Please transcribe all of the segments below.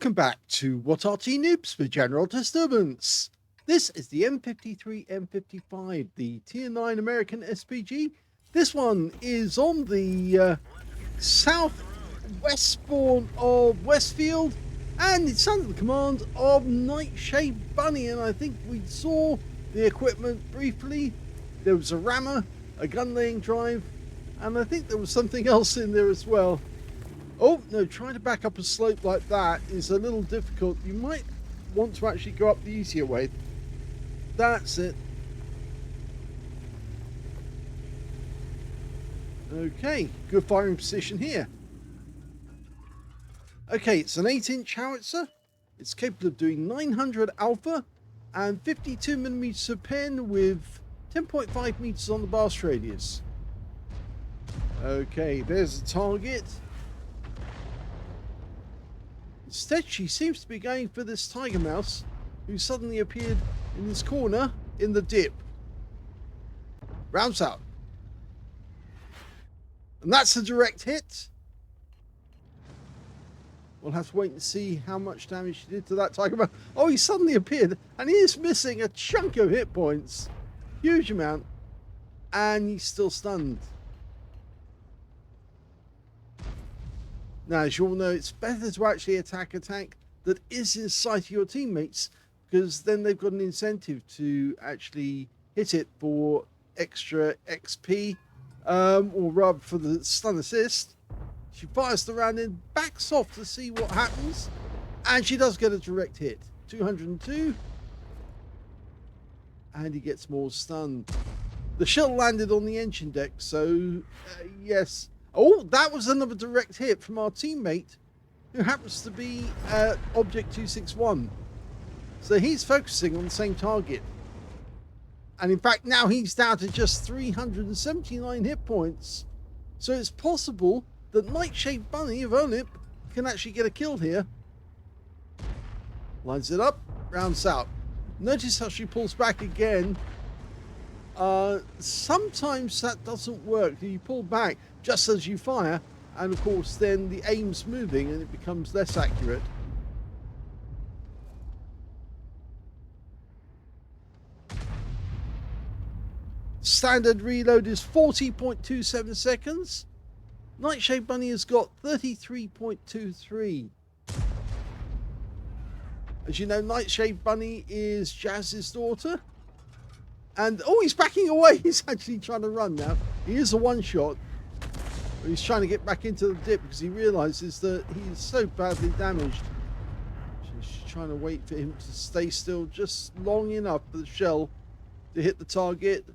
Welcome back to What Arty Noobs for General Disturbance. This is the M53 M55, the Tier 9 American SPG. This one is on the southwest spawn of Westfield, and it's under the command of NightshadeBunny. And I think we saw the equipment briefly. There was a rammer, a gun laying drive, and I think there was something else in there as well. Oh, no, trying to back up a slope like that is a little difficult. You might want to actually go up the easier way. That's it. Okay, good firing position here. Okay, it's an 8-inch howitzer. It's capable of doing 900 alpha and 52mm of pen with 10.5 meters on the blast radius. Okay, there's the target. Instead, she seems to be going for this tiger mouse who suddenly appeared in this corner in the dip. Rounds out. And that's a direct hit. We'll have to wait and see how much damage she did to that tiger mouse. Oh, he suddenly appeared and he is missing a chunk of hit points. Huge amount. And he's still stunned. Now, as you all know, it's better to actually attack a tank that is in sight of your teammates, because then they've got an incentive to actually hit it for extra XP, or rather for the stun assist. She fires the round in, backs off to see what happens, and she does get a direct hit. 202. And he gets more stunned. The shell landed on the engine deck, so yes. Oh, that was another direct hit from our teammate, who happens to be Object 261. So he's focusing on the same target. And in fact, now he's down to just 379 hit points. So it's possible that NightshadeBunny of OLIMP can actually get a kill here. Lines it up, rounds out. Notice how she pulls back again. Sometimes that doesn't work. You pull back just as you fire, and of course then the aim's moving and it becomes less accurate. Standard reload is 40.27 seconds. NightshadeBunny has got 33.23. As you know, NightshadeBunny is Jazz's daughter. And, oh, he's backing away. He's actually trying to run now. He is a one-shot. But he's trying to get back into the dip because he realizes that he's so badly damaged. She's trying to wait for him to stay still just long enough for the shell to hit the target.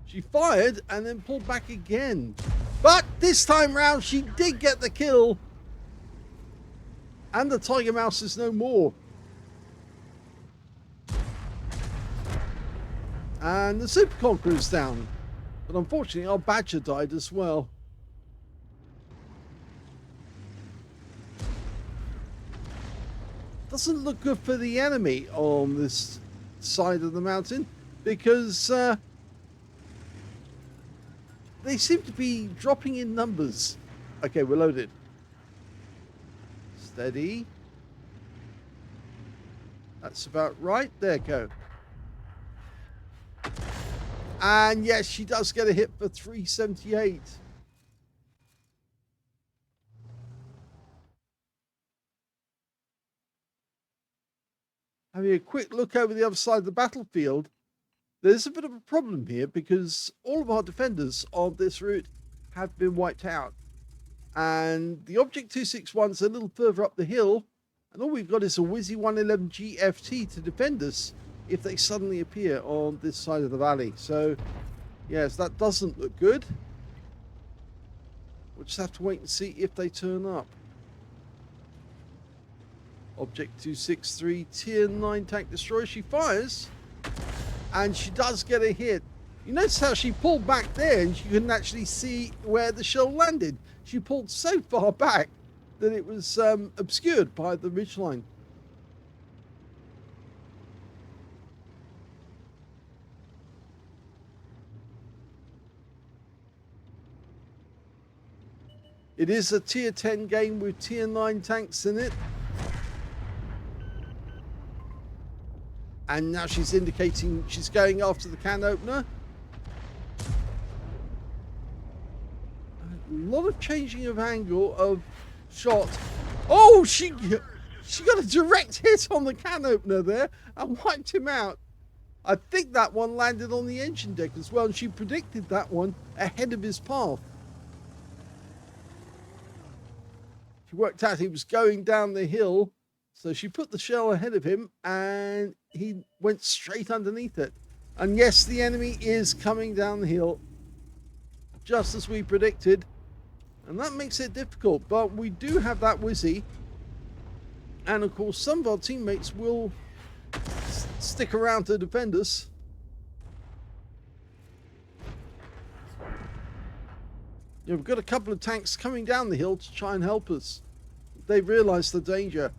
She fired and then pulled back again. But this time round, she did get the kill. And the tiger mouse is no more. And the Super Conqueror is down. But unfortunately, our Badger died as well. Doesn't look good for the enemy on this side of the mountain, because they seem to be dropping in numbers. Okay, we're loaded. Steady. That's about right. There, go. And yes, she does get a hit for 378. Having a quick look over the other side of the battlefield, there's a bit of a problem here because all of our defenders on this route have been wiped out. And the Object 261's a little further up the hill, and all we've got is a Wizzy 111 GFT to defend us if they suddenly appear on this side of the valley. So, yes, that doesn't look good. We'll just have to wait and see if they turn up. Object 263, Tier 9 tank destroyer. She fires, and she does get a hit. You notice how she pulled back there, and you couldn't actually see where the shell landed. She pulled so far back that it was obscured by the ridgeline. It is a tier 10 game with tier 9 tanks in it. And now she's indicating she's going after the can opener. A lot of changing of angle of shot. Oh, she got a direct hit on the can opener there and wiped him out. I think that one landed on the engine deck as well, and she predicted that one ahead of his path. She worked out he was going down the hill, so she put the shell ahead of him, and he went straight underneath it. And yes, the enemy is coming down the hill, just as we predicted. And that makes it difficult, but we do have that Wizzy. And of course, some of our teammates will stick around to defend us. Yeah, we've got a couple of tanks coming down the hill to try and help us. They realise the danger.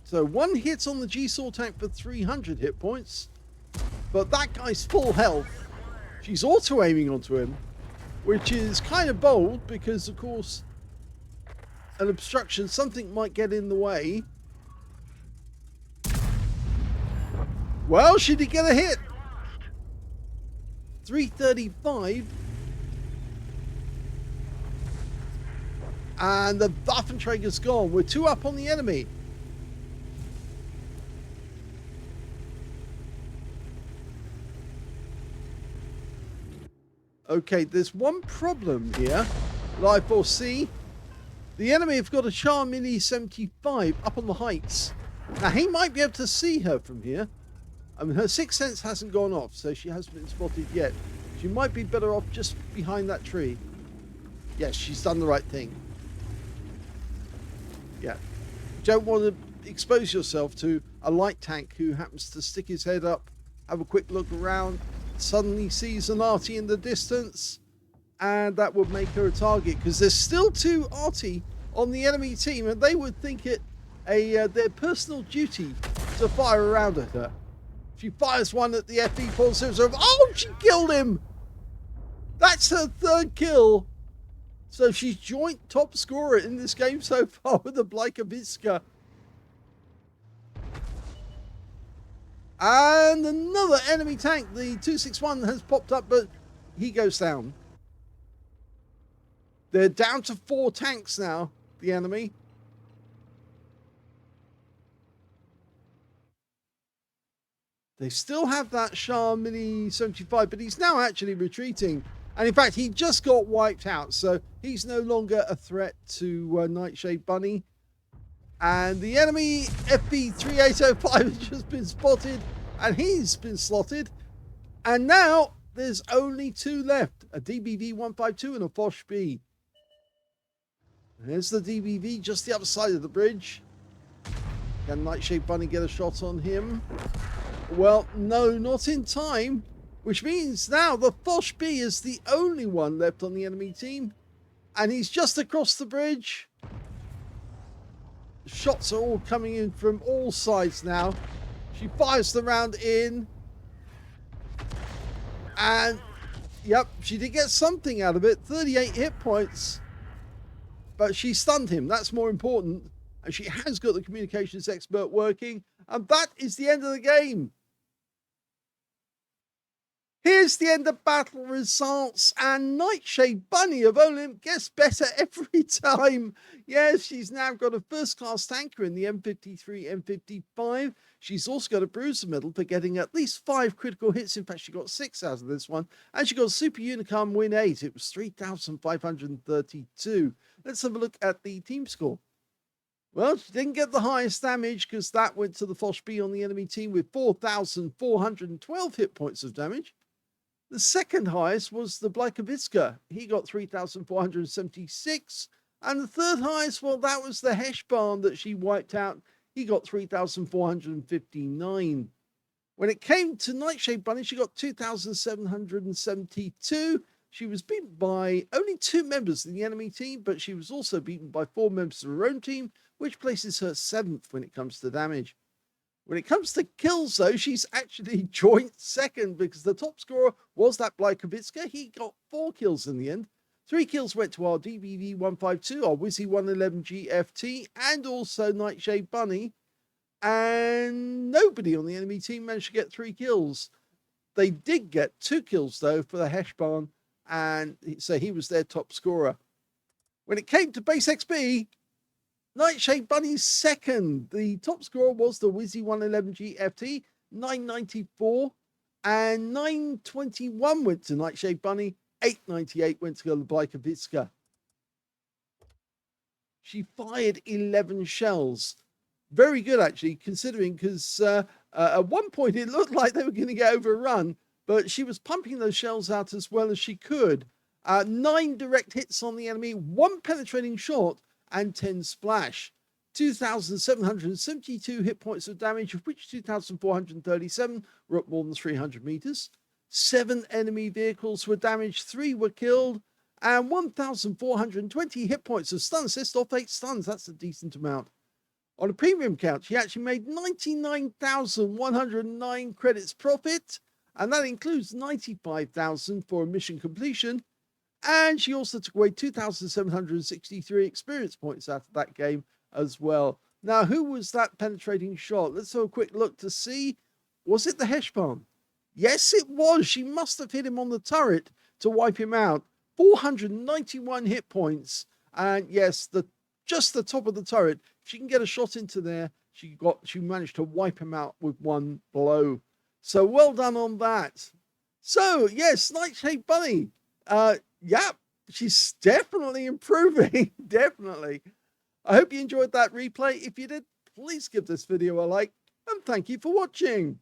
So one hit on the G-Saw tank for 300 hit points, but that guy's full health. She's auto-aiming onto him, which is kind of bold because, of course, an obstruction, something might get in the way. Well, she did get a hit. 335. And the Waffenträger's gone. We're 2 up on the enemy. Okay, there's one problem here that I foresee. The enemy have got a Shure MV7X up on the heights. Now, he might be able to see her from here. I mean, her sixth sense hasn't gone off, so she hasn't been spotted yet. She might be better off just behind that tree. Yes, she's done the right thing. Yeah. Don't want to expose yourself to a light tank who happens to stick his head up, have a quick look around, suddenly sees an Arty in the distance, and that would make her a target, because there's still 2 Arty on the enemy team, and they would think it their personal duty to fire around at her. She fires one at the FV407. Oh, she killed him! That's her 3rd kill. So she's joint top scorer in this game so far with the Blikavitska. And another enemy tank, the 261, has popped up, but he goes down. They're down to 4 tanks now, the enemy. They still have that Shure MV7X, but he's now actually retreating. And in fact, he just got wiped out, so he's no longer a threat to NightshadeBunny. And the enemy FB3805 has just been spotted, and he's been slotted. And now there's only 2 left, a DBV-152 and a Foch B. There's the DBV just the other side of the bridge. Can NightshadeBunny get a shot on him? Well, no, not in time. Which means now the Foch B is the only one left on the enemy team. And he's just across the bridge. Shots are all coming in from all sides now. She fires the round in. And, yep, she did get something out of it. 38 hit points. But she stunned him. That's more important. And she has got the communications expert working. And that is the end of the game. Here's the end of battle results, and NightshadeBunny of OLIMP gets better every time. Yes, she's now got a first-class tanker in the M53, M55. She's also got a bruiser medal for getting at least 5 critical hits. In fact, she got 6 out of this one. And she got Super Unicam win 8. It was 3,532. Let's have a look at the team score. Well, she didn't get the highest damage because that went to the Foch B on the enemy team with 4,412 hit points of damage. The second highest was the Blikavitska. He got 3,476. And the third highest, well, that was the Heshbarn that she wiped out. He got 3,459. When it came to NightshadeBunny, she got 2,772. She was beaten by only 2 members in the enemy team, but she was also beaten by 4 members of her own team, which places her 7th when it comes to damage. When it comes to kills, though, she's actually joint 2nd because the top scorer was that Blikavitska. He got 4 kills in the end. 3 kills went to our DBV152, our Wizzy 111 GFT, and also NightshadeBunny. And nobody on the enemy team managed to get 3 kills. They did get 2 kills, though, for the Heshbarn, and so he was their top scorer. When it came to base XP, NightshadeBunny's second. The top scorer was the Wizzy 111 GFT, 994, and 921 went to NightshadeBunny, 898 went to Blykoviska. She fired 11 shells. Very good, actually, considering, because at one point it looked like they were going to get overrun, but she was pumping those shells out as well as she could. 9 direct hits on the enemy, 1 penetrating shot, and 10 splash. 2,772 hit points of damage, of which 2,437 were up more than 300 meters. 7 enemy vehicles were damaged, 3 were killed, and 1,420 hit points of stun assist off 8 stuns. That's a decent amount. On a premium count, she actually made 99,109 credits profit, and that includes 95,000 for a mission completion. And she also took away 2,763 experience points out of that game as well. Now, who was that penetrating shot? Let's have a quick look to see. Was it the Heshbarn? Yes, it was. She must have hit him on the turret to wipe him out. 491 hit points. And yes, just the top of the turret. If she can get a shot into there, she managed to wipe him out with 1 blow. So well done on that. So yes, NightshadeBunny. Yeah, she's definitely improving. Definitely. I hope you enjoyed that replay. If you did, please give this video a like, and thank you for watching.